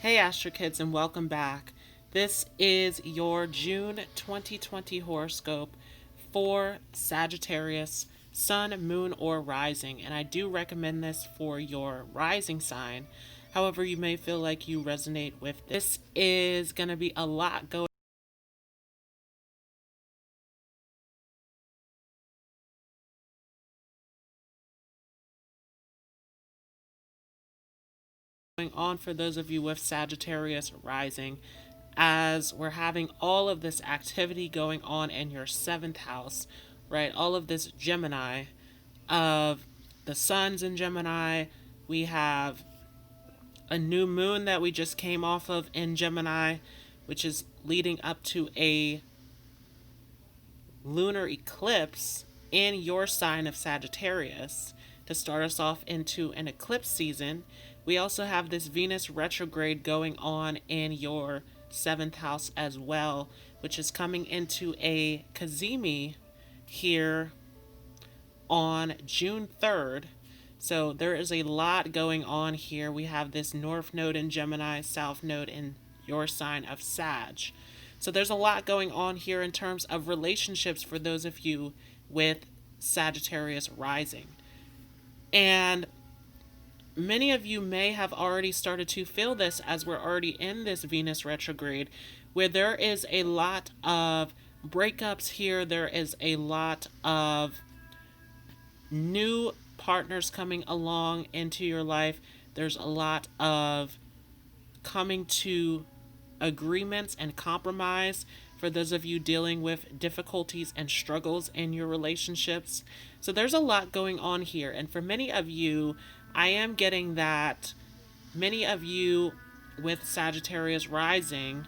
Hey Astro Kids, and welcome back. This is your June 2020 horoscope for Sagittarius, Sun, Moon, or Rising, and I do recommend this for your rising sign. However, you may feel like you resonate with this. Is going to be a lot going on for those of you with Sagittarius rising, as we're having all of this activity going on in your seventh house, right? All of this Gemini of the sun's in Gemini. We have a new moon that we just came off of in Gemini, which is leading up to a lunar eclipse in your sign of Sagittarius to start us off into an eclipse season. We also have this Venus retrograde going on in your seventh house as well, which is coming into a Kazemi here on June 3rd. So there is a lot going on here. We have this North Node in Gemini, South Node in your sign of Sag. So there's a lot going on here in terms of relationships for those of you with Sagittarius rising. And many of you may have already started to feel this as we're already in this Venus retrograde, where there is a lot of breakups here. There is a lot of new partners coming along into your life. There's a lot of coming to agreements and compromise for those of you dealing with difficulties and struggles in your relationships. So there's a lot going on here. And for many of you, I am getting that many of you with Sagittarius rising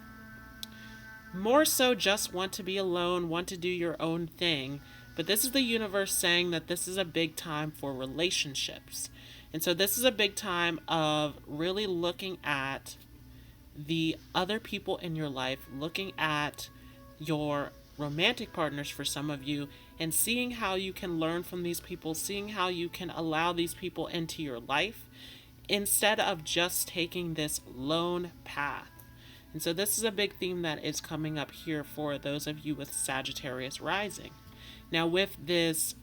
more so just want to be alone, want to do your own thing. But this is the universe saying that this is a big time for relationships. And so this is a big time of really looking at the other people in your life, looking at your romantic partners for some of you, and seeing how you can learn from these people, seeing how you can allow these people into your life instead of just taking this lone path. And so this is a big theme that is coming up here for those of you with Sagittarius rising. Now with this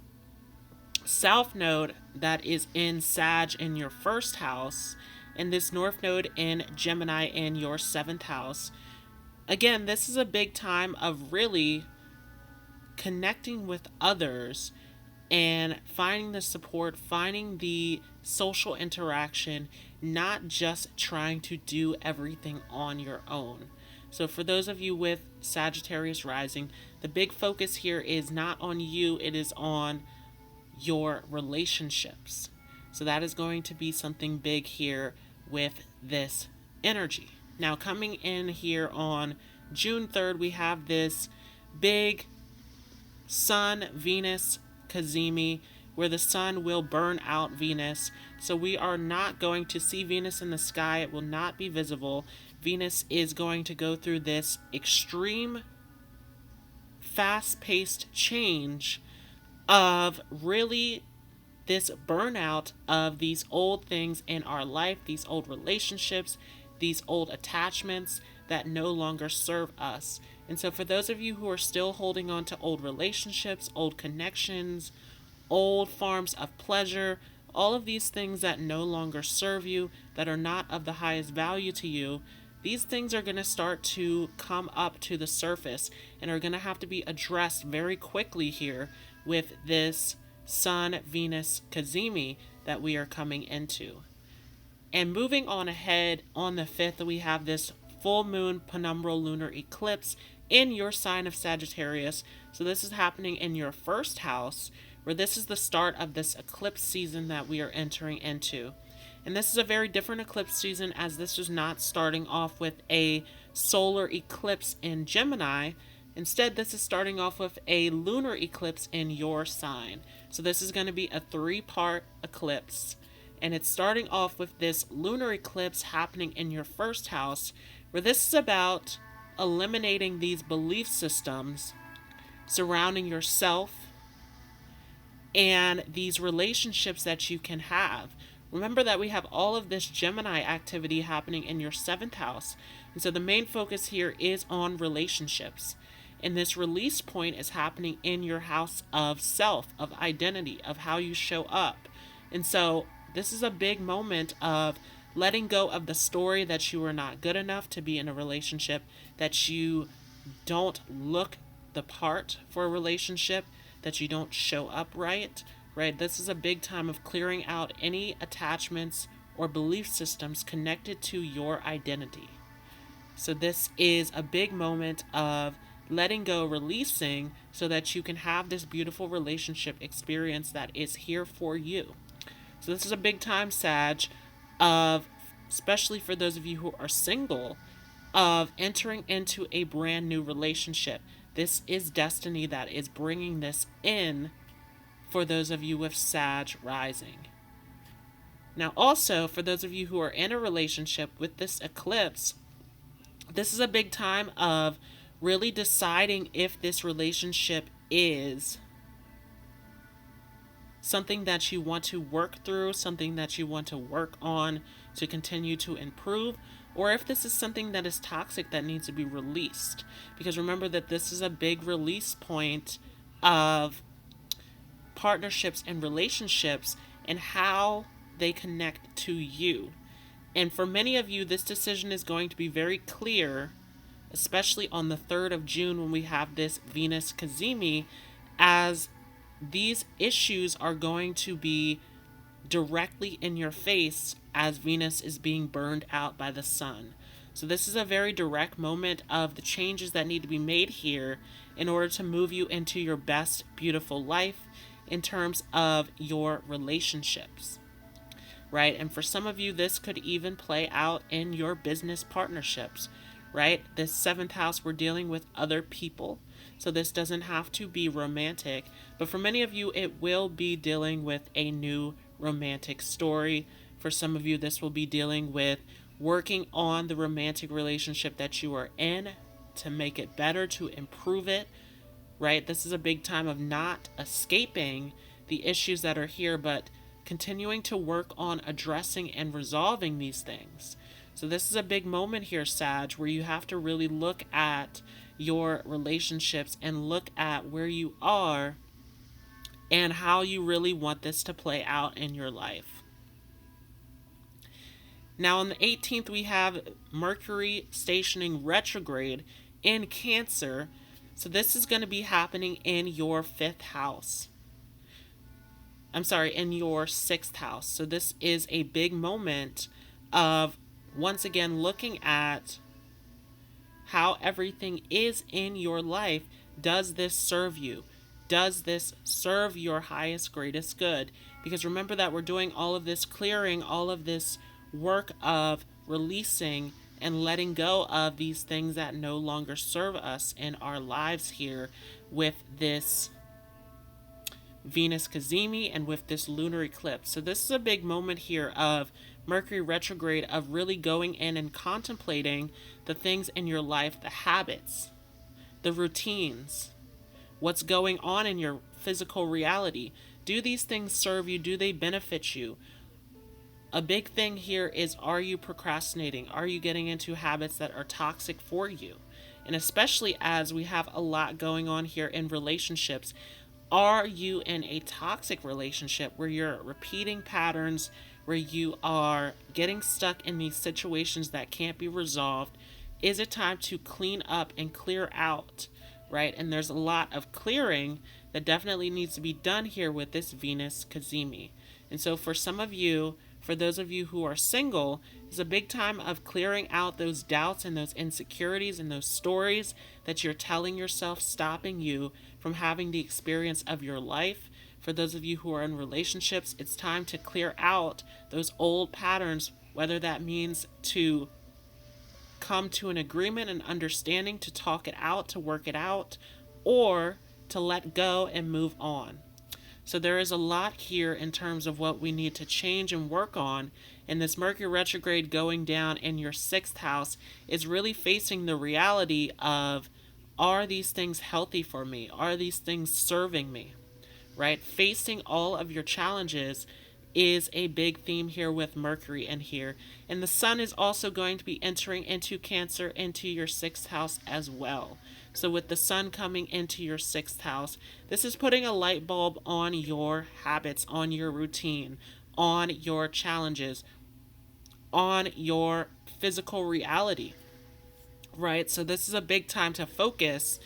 South Node that is in Sag in your first house, and this North Node in Gemini in your seventh house, again, this is a big time of really connecting with others and finding the support, finding the social interaction, not just trying to do everything on your own. So for those of you with Sagittarius rising, the big focus here is not on you, it is on your relationships. So that is going to be something big here with this energy. Now coming in here on June 3rd, we have this big Sun Venus Kazemi, where the sun will burn out Venus. So we are not going to see Venus in the sky. It will not be visible. Venus is going to go through this extreme, fast-paced change of really this burnout of these old things in our life, these old relationships, these old attachments that no longer serve us. And so for those of you who are still holding on to old relationships, old connections, old forms of pleasure, all of these things that no longer serve you, that are not of the highest value to you, these things are going to start to come up to the surface and are going to have to be addressed very quickly here with this Sun Venus Kazemi that we are coming into. And moving on ahead, on the 5th, we have this full moon penumbral lunar eclipse in your sign of Sagittarius. So this is happening in your first house, where this is the start of this eclipse season that we are entering into. And this is a very different eclipse season, as this is not starting off with a solar eclipse in Gemini. Instead, this is starting off with a lunar eclipse in your sign. So this is going to be a 3-part eclipse. And it's starting off with this lunar eclipse happening in your first house, where this is about eliminating these belief systems surrounding yourself and these relationships that you can have, Remember that we have all of this Gemini activity happening in your 7th house. And so the main focus here is on relationships. And this release point is happening in your house of self, of identity, of how you show up. And so this is a big moment of letting go of the story that you are not good enough to be in a relationship, that you don't look the part for a relationship, that you don't show up right? This is a big time of clearing out any attachments or belief systems connected to your identity. So this is a big moment of letting go, releasing, so that you can have this beautiful relationship experience that is here for you. So this is a big time, Sag, of, especially for those of you who are single, of entering into a brand new relationship. This is destiny that is bringing this in for those of you with Sag rising. Now also, for those of you who are in a relationship with this eclipse, this is a big time of really deciding if this relationship is something that you want to work through, something that you want to work on to continue to improve, or if this is something that is toxic that needs to be released. Because remember that this is a big release point of partnerships and relationships and how they connect to you. And for many of you, this decision is going to be very clear, especially on the 3rd of June when we have this Venus Cazimi, as these issues are going to be directly in your face as Venus is being burned out by the sun. So this is a very direct moment of the changes that need to be made here in order to move you into your best, beautiful life in terms of your relationships, right? And for some of you, this could even play out in your business partnerships, right? This 7th house, we're dealing with other people. So this doesn't have to be romantic, but for many of you, it will be dealing with a new romantic story. For some of you, this will be dealing with working on the romantic relationship that you are in to make it better, to improve it, right? This is a big time of not escaping the issues that are here, but continuing to work on addressing and resolving these things. So this is a big moment here, Sag, where you have to really look at your relationships and look at where you are and how you really want this to play out in your life. Now on the 18th, we have Mercury stationing retrograde in Cancer. So this is going to be happening in your 5th house. In your 6th house. So this is a big moment of, once again, looking at how everything is in your life. Does this serve you? Does this serve your highest, greatest good? Because remember that we're doing all of this clearing, all of this work of releasing and letting go of these things that no longer serve us in our lives here with this Venus Cazimi and with this lunar eclipse. So this is a big moment here of Mercury retrograde, of really going in and contemplating the things in your life, the habits, the routines, what's going on in your physical reality. Do these things serve you? Do they benefit you? A big thing here is, are you procrastinating? Are you getting into habits that are toxic for you? And especially as we have a lot going on here in relationships, are you in a toxic relationship where you're repeating patterns, where you are getting stuck in these situations that can't be resolved? Is it time to clean up and clear out, right? And there's a lot of clearing that definitely needs to be done here with this Venus Cazimi. And so for some of you, for those of you who are single, it's a big time of clearing out those doubts and those insecurities and those stories that you're telling yourself, stopping you from having the experience of your life. For those of you who are in relationships, it's time to clear out those old patterns, whether that means to come to an agreement and understanding, to talk it out, to work it out, or to let go and move on. So there is a lot here in terms of what we need to change and work on. And this Mercury retrograde going down in your 6th house is really facing the reality of, are these things healthy for me? Are these things serving me? Right? Facing all of your challenges is a big theme here with Mercury in here. And the sun is also going to be entering into Cancer, into your 6th house as well. So with the sun coming into your 6th house, this is putting a light bulb on your habits, on your routine, on your challenges, on your physical reality, right? So this is a big time to focus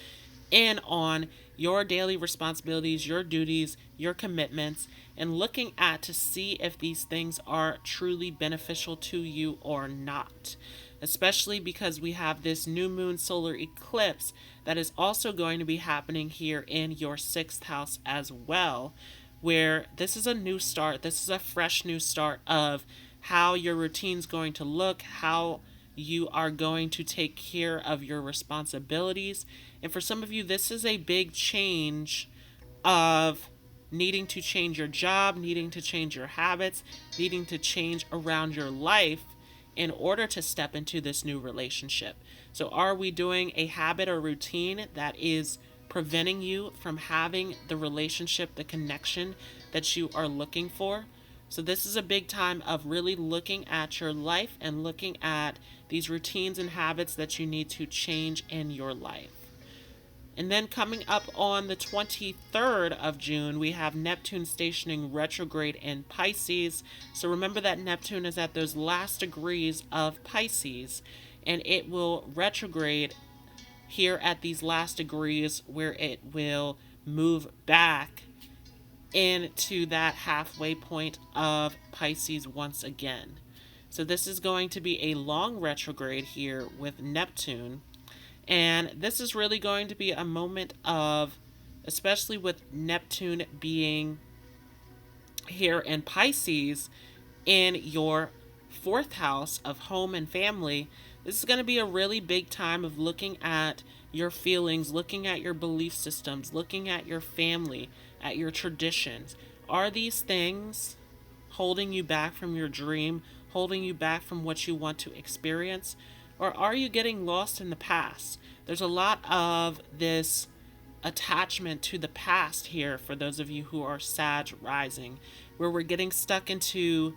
in on your daily responsibilities, your duties, your commitments, and looking at to see if these things are truly beneficial to you or not. Especially because we have this new moon solar eclipse that is also going to be happening here in your 6th house as well, where this is a new start. This is a fresh new start of how your routine's going to look, how you are going to take care of your responsibilities. And for some of you, this is a big change of needing to change your job, needing to change your habits, needing to change around your life in order to step into this new relationship. So are we doing a habit or routine that is preventing you from having the relationship, the connection that you are looking for? So this is a big time of really looking at your life and looking at these routines and habits that you need to change in your life. And then coming up on the 23rd of June, we have Neptune stationing retrograde in Pisces. So remember that Neptune is at those last degrees of Pisces, and it will retrograde here at these last degrees where it will move back into that halfway point of Pisces once again. So this is going to be a long retrograde here with Neptune. And this is really going to be a moment of, especially with Neptune being here in Pisces in your 4th house of home and family, this is going to be a really big time of looking at your feelings, looking at your belief systems, looking at your family, at your traditions. Are these things holding you back from your dream, holding you back from what you want to experience? Or are you getting lost in the past? There's a lot of this attachment to the past here for those of you who are Sag rising, where we're getting stuck into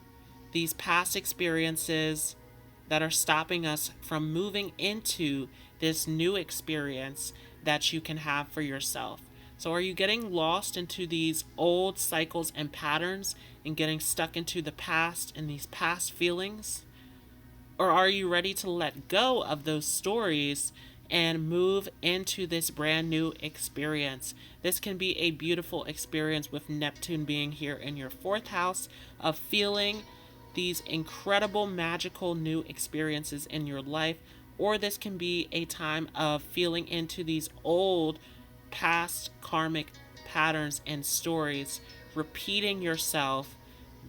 these past experiences that are stopping us from moving into this new experience that you can have for yourself. So are you getting lost into these old cycles and patterns and getting stuck into the past and these past feelings? Or are you ready to let go of those stories and move into this brand new experience? This can be a beautiful experience with Neptune being here in your 4th house, of feeling these incredible magical new experiences in your life. Or this can be a time of feeling into these old past karmic patterns and stories, repeating yourself,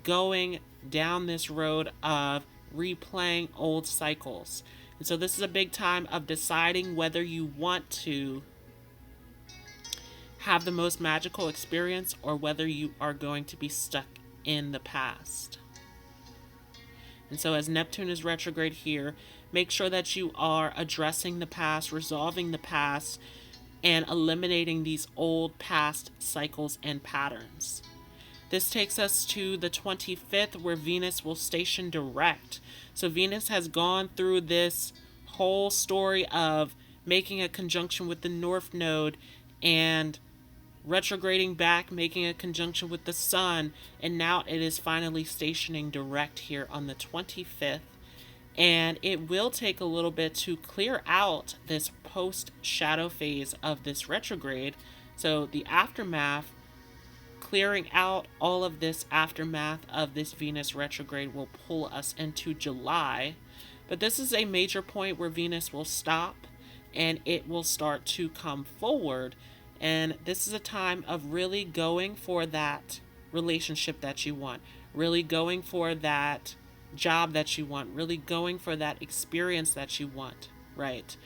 going down this road of replaying old cycles. And so this is a big time of deciding whether you want to have the most magical experience or whether you are going to be stuck in the past. And so as Neptune is retrograde here, make sure that you are addressing the past, resolving the past, and eliminating these old past cycles and patterns. This takes us to the 25th, where Venus will station direct. So Venus has gone through this whole story of making a conjunction with the North Node and retrograding back, making a conjunction with the Sun, and now it is finally stationing direct here on the 25th. And it will take a little bit to clear out this post-shadow phase of this retrograde. So the aftermath, clearing out all of this aftermath of this Venus retrograde, will pull us into July. But this is a major point where Venus will stop and it will start to come forward. And this is a time of really going for that relationship that you want, really going for that job that you want, really going for that experience that you want, right?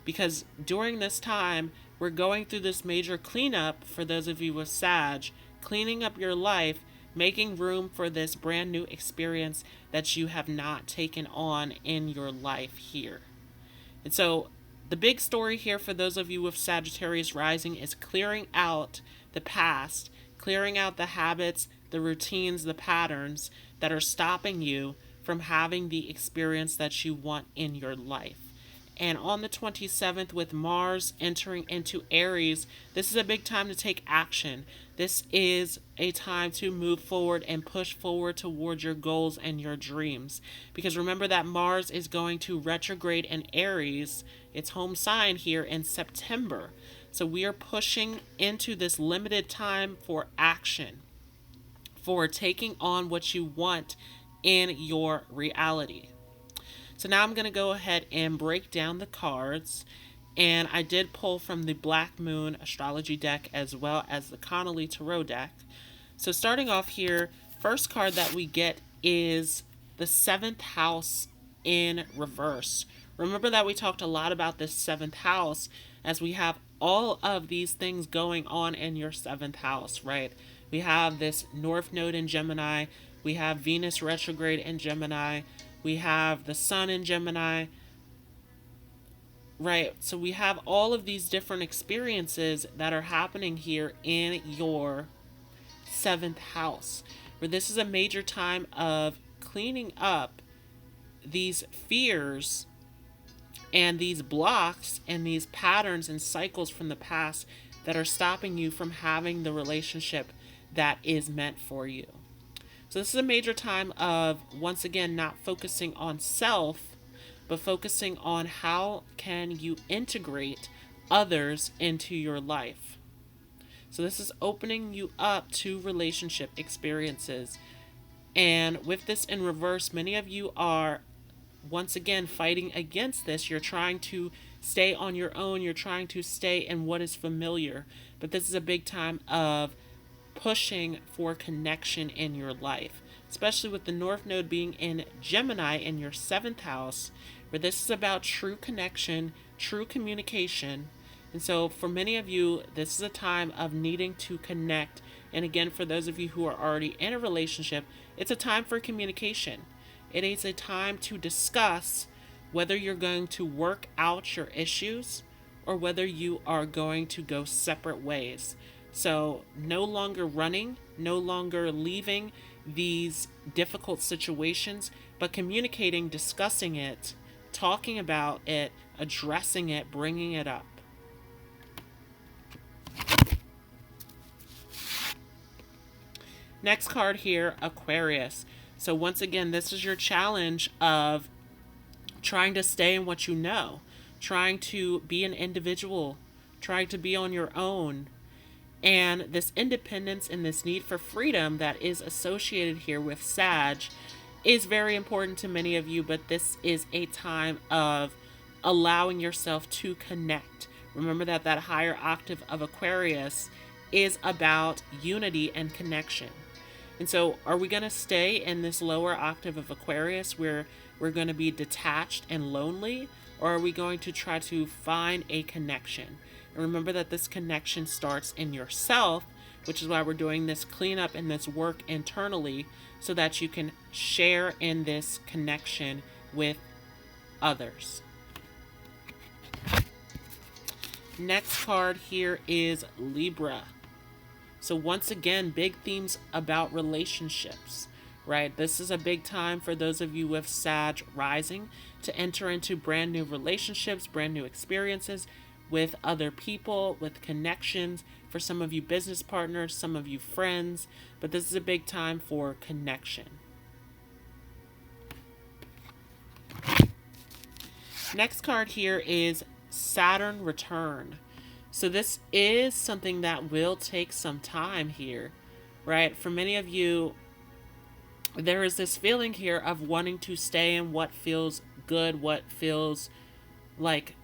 Because during this time, we're going through this major cleanup for those of you with Sag, cleaning up your life, making room for this brand new experience that you have not taken on in your life here. And so the big story here for those of you with Sagittarius rising is clearing out the past, clearing out the habits, the routines, the patterns that are stopping you from having the experience that you want in your life. And on the 27th, with Mars entering into Aries, this is a big time to take action. This is a time to move forward and push forward towards your goals and your dreams. Because remember that Mars is going to retrograde in Aries, its home sign, here in September. So we are pushing into this limited time for action, for taking on what you want in your reality. So now I'm going to go ahead and break down the cards. And I did pull from the Black Moon Astrology deck as well as the Connolly Tarot deck. So starting off here, first card that we get is the 7th house in reverse. Remember that we talked a lot about this 7th house, as we have all of these things going on in your 7th house, right? We have this North Node in Gemini. We have Venus retrograde in Gemini. We have the Sun in Gemini, right? So we have all of these different experiences that are happening here in your 7th house, where this is a major time of cleaning up these fears and these blocks and these patterns and cycles from the past that are stopping you from having the relationship that is meant for you. So this is a major time of, once again, not focusing on self, but focusing on how can you integrate others into your life. So this is opening you up to relationship experiences. And with this in reverse, many of you are, once again, fighting against this. You're trying to stay on your own. You're trying to stay in what is familiar. But this is a big time of pushing for connection in your life, especially with the North Node being in Gemini in your 7th house, where this is about true connection, true communication. And so for many of you, this is a time of needing to connect. And again, for those of you who are already in a relationship, it's a time for communication. It is a time to discuss whether you're going to work out your issues or whether you are going to go separate ways. So no longer running, no longer leaving these difficult situations, but communicating, discussing it, talking about it, addressing it, bringing it up. Next card here, Aquarius. So once again, this is your challenge of trying to stay in what you know, trying to be an individual, trying to be on your own. And this independence and this need for freedom that is associated here with Sag is very important to many of you, but this is a time of allowing yourself to connect. Remember that that higher octave of Aquarius is about unity and connection. And so are we going to stay in this lower octave of Aquarius where we're going to be detached and lonely, or are we going to try to find a connection? And remember that this connection starts in yourself, which is why we're doing this cleanup and this work internally, so that you can share in this connection with others. Next card here is Libra. So once again, big themes about relationships, right? This is a big time for those of you with Sag rising to enter into brand new relationships, brand new experiences with other people, with connections. For some of you, business partners, some of you, friends. But this is a big time for connection. Next card here is Saturn return. So this is something that will take some time here, right? For many of you, there is this feeling here of wanting to stay in what feels good, what feels like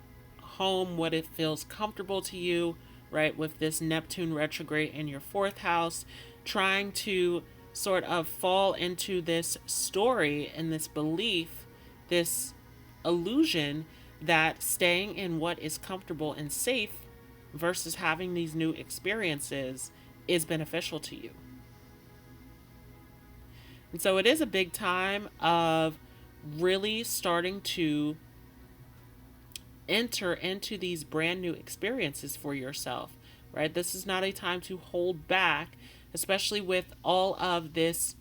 home, what it feels comfortable to you, right? With this Neptune retrograde in your 4th house, trying to sort of fall into this story and this belief, this illusion that staying in what is comfortable and safe versus having these new experiences is beneficial to you. And so it is a big time of really starting to enter into these brand new experiences for yourself, right? This is not a time to hold back, especially with all of this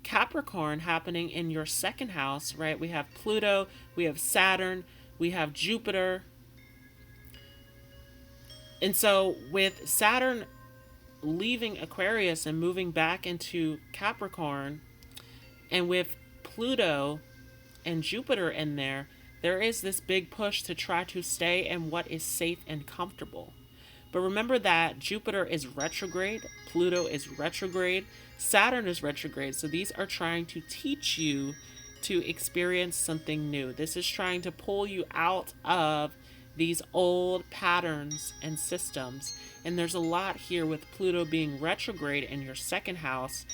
Capricorn happening in your second house, right? We have Pluto, we have Saturn, we have Jupiter. And so with Saturn leaving Aquarius and moving back into Capricorn, and with Pluto and Jupiter in there, there is this big push to try to stay in what is safe and comfortable. But remember that Jupiter is retrograde, Pluto is retrograde, Saturn is retrograde. So these are trying to teach you to experience something new. This is trying to pull you out of these old patterns and systems. And there's a lot here with Pluto being retrograde in your second house,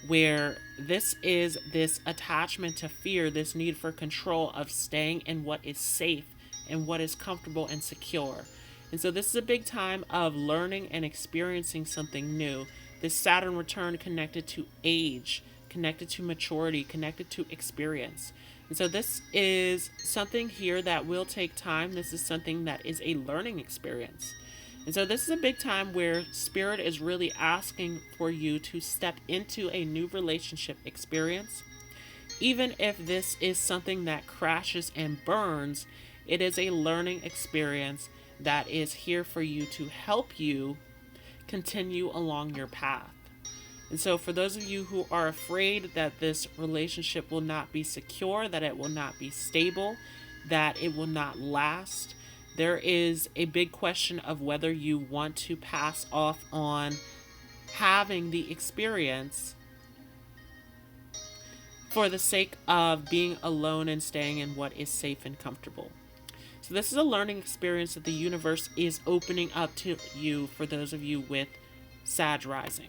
where this is this attachment to fear, this need for control of staying in what is safe and what is comfortable and secure. And so this is a big time of learning and experiencing something new. This Saturn return connected to age, connected to maturity, connected to experience. And so this is something here that will take time. This is something that is a learning experience. And so this is a big time where Spirit is really asking for you to step into a new relationship experience. Even if this is something that crashes and burns, it is a learning experience that is here for you to help you continue along your path. And so for those of you who are afraid that this relationship will not be secure, that it will not be stable, that it will not last, there is a big question of whether you want to pass off on having the experience for the sake of being alone and staying in what is safe and comfortable. So this is a learning experience that the universe is opening up to you for those of you with Sag rising.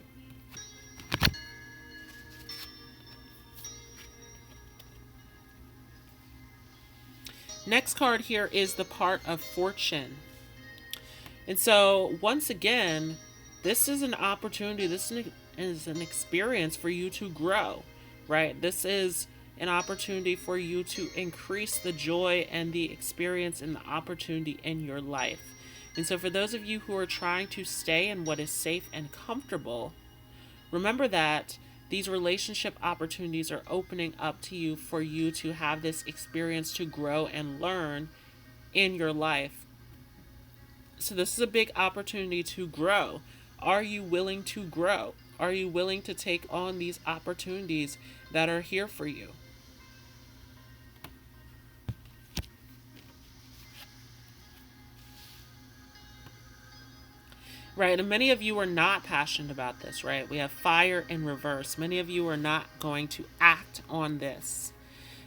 Next card here is the part of fortune. And so once again, this is an opportunity, this is an experience for you to grow, right? This is an opportunity for you to increase the joy and the experience and the opportunity in your life. And so for those of you who are trying to stay in what is safe and comfortable, remember that these relationship opportunities are opening up to you for you to have this experience to grow and learn in your life. So this is a big opportunity to grow. Are you willing to grow? Are you willing to take on these opportunities that are here for you? Right, and many of you are not passionate about this, right? We have fire in reverse. Many of you are not going to act on this.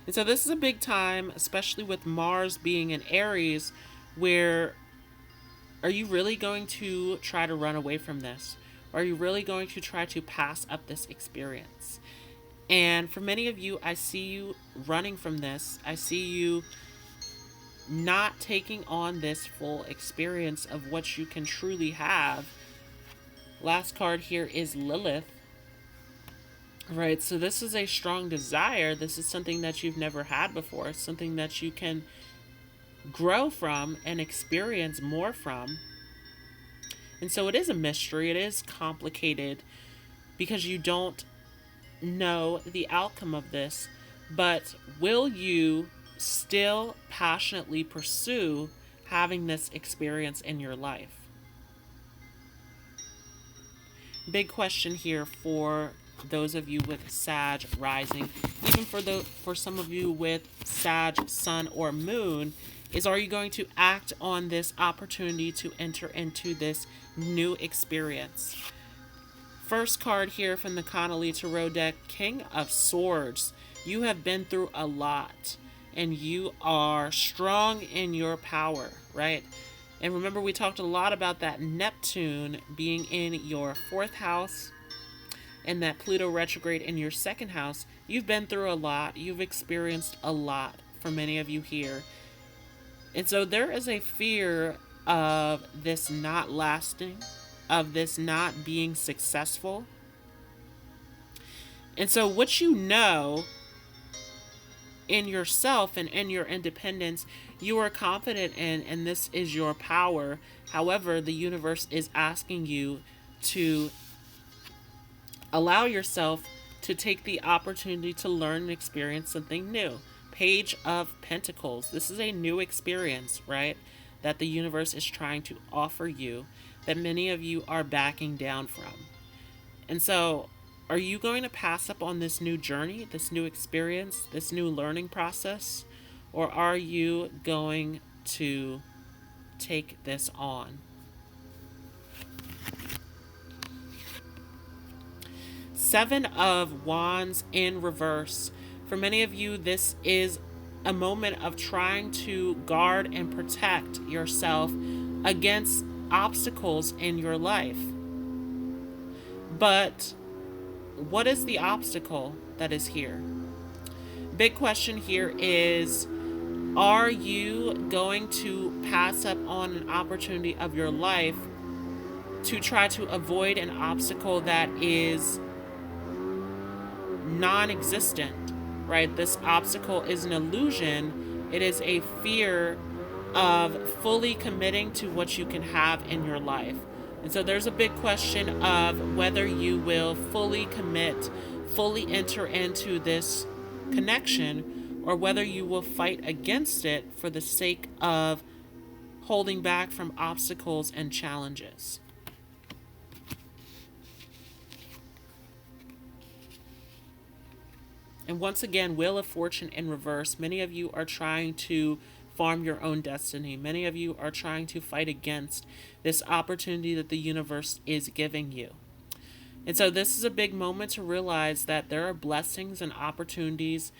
And so this is a big time, especially with Mars being in Aries, where are you really going to try to run away from this? Are you really going to try to pass up this experience? And for many of you, I see you running from this. I see you not taking on this full experience of what you can truly have. Last card here is Lilith. Right, so this is a strong desire. This is something that you've never had before, something that you can grow from and experience more from. And so it is a mystery. It is complicated because you don't know the outcome of this. But will you still passionately pursue having this experience in your life? Big question here for those of you with Sag rising, even for some of you with Sag sun or moon, is are you going to act on this opportunity to enter into this new experience? First card here from the Connolly Tarot deck, King of Swords. You have been through a lot, and you are strong in your power, right? And remember, we talked a lot about that Neptune being in your 4th house and that Pluto retrograde in your 2nd house. You've been through a lot. You've experienced a lot for many of you here. And so there is a fear of this not lasting, of this not being successful. And so what you know in yourself and in your independence, you are confident in, and this is your power. However, the universe is asking you to Allow yourself to take the opportunity to learn and experience something new. Page of Pentacles. This is a new experience, right? That the universe is trying to offer you, that many of you are backing down from. And so, are you going to pass up on this new journey, this new experience, this new learning process? Or are you going to take this on? Seven of Wands in reverse. For many of you, this is a moment of trying to guard and protect yourself against obstacles in your life. But what is the obstacle that is here? Big question here is, are you going to pass up on an opportunity of your life to try to avoid an obstacle that is non-existent, right? This obstacle is an illusion. It is a fear of fully committing to what you can have in your life. And so there's a big question of whether you will fully commit, fully enter into this connection, or whether you will fight against it for the sake of holding back from obstacles and challenges. And once again, Wheel of Fortune in reverse. Many of you are trying to farm your own destiny. Many of you are trying to fight against this opportunity that the universe is giving you. And so this is a big moment to realize that there are blessings and opportunities,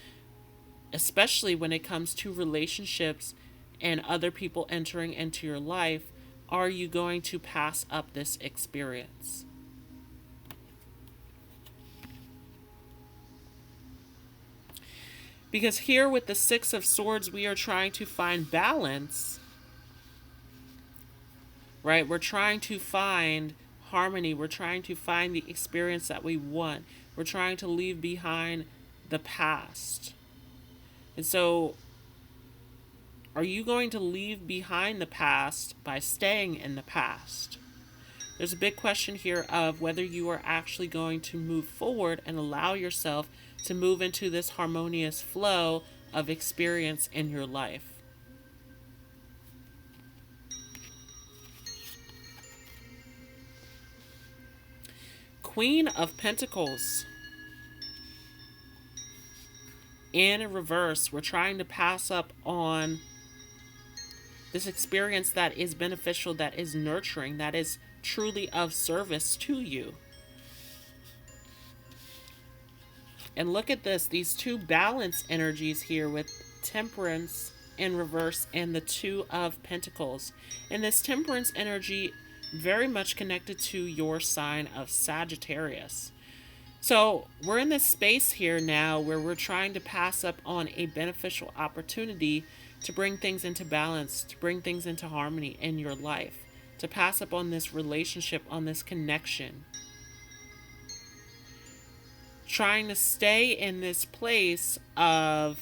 especially when it comes to relationships and other people entering into your life. Are you going to pass up this experience? Because here with the Six of Swords, we are trying to find balance, right? We're trying to find harmony. We're trying to find the experience that we want. We're trying to leave behind the past. And so, are you going to leave behind the past by staying in the past? There's a big question here of whether you are actually going to move forward and allow yourself to move into this harmonious flow of experience in your life. Queen of Pentacles. In reverse, we're trying to pass up on this experience that is beneficial, that is nurturing, that is truly of service to you. And look at this, these two balance energies here with Temperance in reverse and the Two of Pentacles. And this Temperance energy very much connected to your sign of Sagittarius. So we're in this space here now where we're trying to pass up on a beneficial opportunity to bring things into balance, to bring things into harmony in your life, to pass up on this relationship, on this connection. Trying to stay in this place of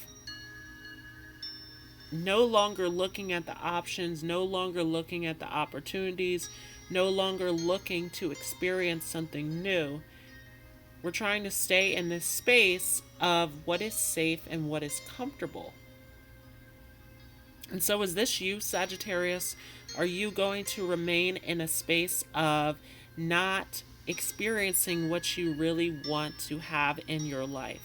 no longer looking at the options, no longer looking at the opportunities, no longer looking to experience something new. We're trying to stay in this space of what is safe and what is comfortable. And so is this you, Sagittarius? Are you going to remain in a space of not experiencing what you really want to have in your life?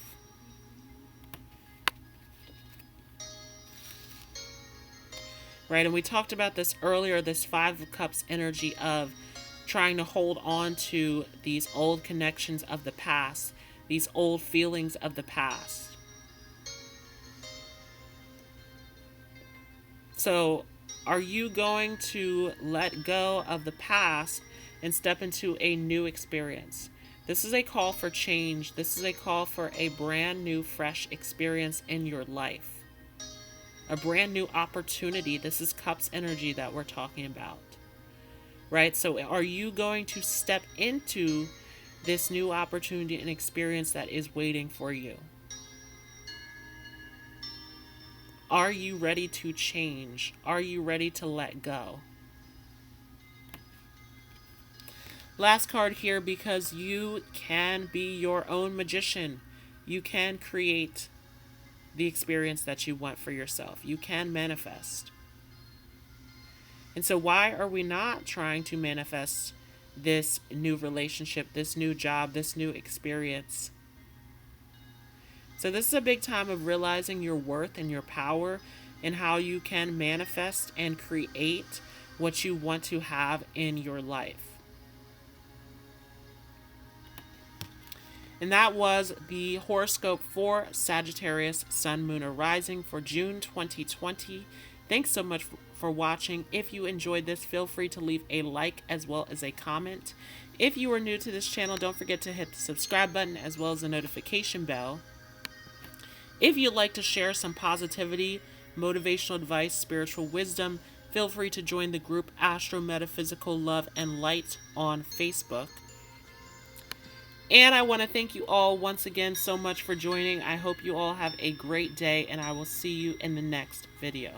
Right, and we talked about this earlier, this Five of Cups energy of trying to hold on to these old connections of the past, these old feelings of the past. So, are you going to let go of the past and step into a new experience? This is a call for change. This is a call for a brand new, fresh experience in your life. A brand new opportunity. This is Cups energy that we're talking about. Right? So are you going to step into this new opportunity and experience that is waiting for you? Are you ready to change? Are you ready to let go? Last card here, because you can be your own magician. You can create the experience that you want for yourself. You can manifest. And so why are we not trying to manifest this new relationship, this new job, this new experience? So this is a big time of realizing your worth and your power and how you can manifest and create what you want to have in your life. And that was the horoscope for Sagittarius, Sun, Moon, or Rising for June 2020. Thanks so much for watching. If you enjoyed this, feel free to leave a like as well as a comment. If you are new to this channel, don't forget to hit the subscribe button as well as the notification bell. If you'd like to share some positivity, motivational advice, spiritual wisdom, feel free to join the group Astro Metaphysical Love and Light on Facebook. And I want to thank you all once again so much for joining. I hope you all have a great day, and I will see you in the next video.